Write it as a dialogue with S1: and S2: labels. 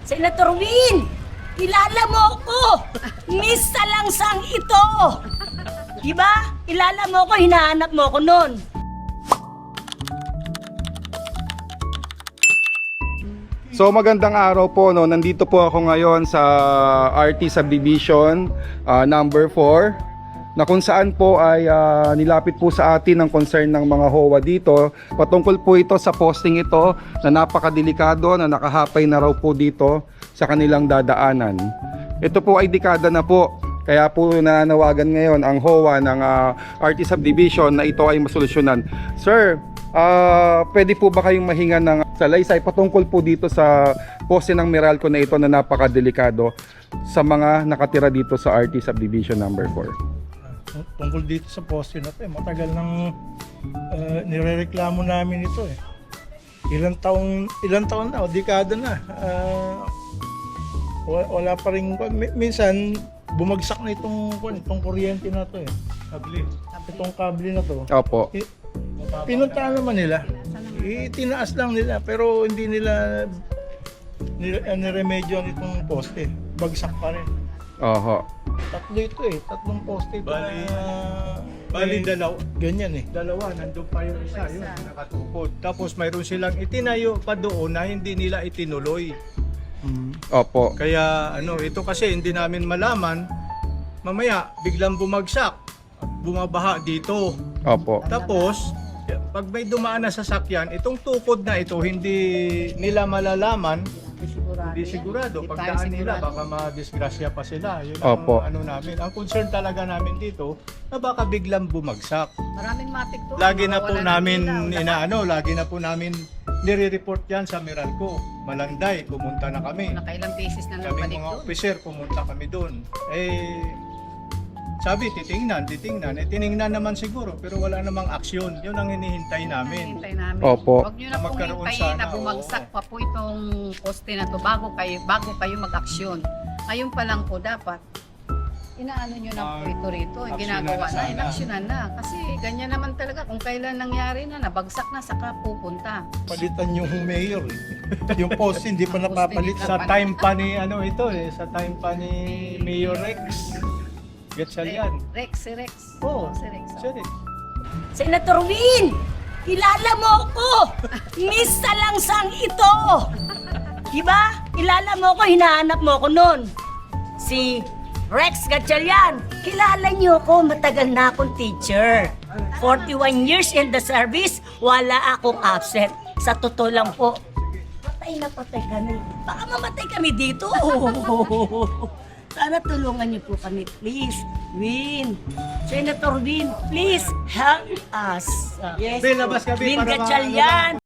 S1: Senator Win, kilala mo ko! Miss Salangsang ito! Diba? Kilala mo ko, hinahanap mo ko noon.
S2: So magandang araw po, no. Nandito po ako ngayon sa RT Subdivision number 4 na kung saan po ay nilapit po sa atin ang concern ng mga HOA dito. Patungkol po ito sa posting ito na napakadelikado, na nakahapay na raw po dito sa kanilang dadaanan. Ito po ay dekada na po. Kaya po nananawagan ngayon ang HOA ng RT Subdivision na ito ay masolusyonan. Sir, pwede po ba kayong mahinga ng salaysay patungkol po dito sa poste ng Meralco na ito na napakadelikado sa mga nakatira dito sa RT Subdivision number 4?
S3: Tungkol dito sa poste na to, matagal nang nirereklamo namin ito eh. Ilang taon na, o dekada na. Wala pa rin, minsan bumagsak na itong kuryente na to eh. Itong kable na to.
S2: Opo.
S3: Pinuntahan naman nila. Itinaas lang nila pero hindi nila niremedyo itong poste. Bagsak pa rin.
S2: Oho.
S3: Tatlo ito eh. Tatlong poste ito.
S4: Bali, dalawa.
S3: Ganyan eh.
S4: Dalawa, nandun pa yung isa, yun, nakatukod. Tapos mayroon silang itinayo pa doon na hindi nila itinuloy.
S2: Opo.
S4: Kaya ito kasi hindi namin malaman, mamaya biglang bumagsak, bumabaha dito.
S2: Opo.
S4: Tapos, pag may dumaan na sasakyan, itong tukod na ito, hindi nila malalaman, hindi sigurado. Pagdaan nila, baka madisgrasya pa sila. Yun ang
S2: Opo.
S4: namin. Ang concern talaga namin dito, na baka biglang bumagsak.
S1: Maraming matik to.
S4: Lagi na po namin lagi na po namin nire-report yan sa Meralco. Malanday, pumunta na kami.
S1: Nakailang beses na
S4: Kami mga officer, pumunta kami doon. Sabi, titingnan. Tiningnan naman siguro, pero wala namang aksyon. Yun ang hinihintay namin.
S5: Hintay namin.
S2: Opo.
S5: Huwag nyo na pong
S4: Magkaroon
S5: hintayin na
S4: sana,
S5: bumagsak
S4: oo.
S5: pa po itong poste na to bago kayo mag-aksyon. Ngayon pa lang po dapat inaano nyo na po ito rito,
S4: aksyonan
S5: ginagawa
S4: na
S5: na,
S4: sana.
S5: inaksyonan na. Kasi ganyan naman talaga, kung kailan nangyari na, nabagsak na, saka pupunta.
S3: Palitan yung mayor eh. Yung poste hindi pa napapalit.
S4: Sa time pa ni sa time pa ni Mayor Rex. Gatchalian.
S5: Si Rex.
S4: Oo,
S5: Si Rex.
S4: Sorry.
S1: Senator Win, kilala mo ko! Miss Salangsang ito! Diba? Kilala mo ko, hinahanap mo ko noon. Si Rex Gatchalian, kilala niyo ko, matagal na akong teacher. 41 years in the service, wala akong absent. Sa totoo lang po, patay na patay kami. Baka mamatay kami dito. Sana tulungan niyo po kami, please. Win. Senator Win, please help us.
S4: Bin, labas ka, Bin,
S1: Win
S4: para
S1: Gatchalian.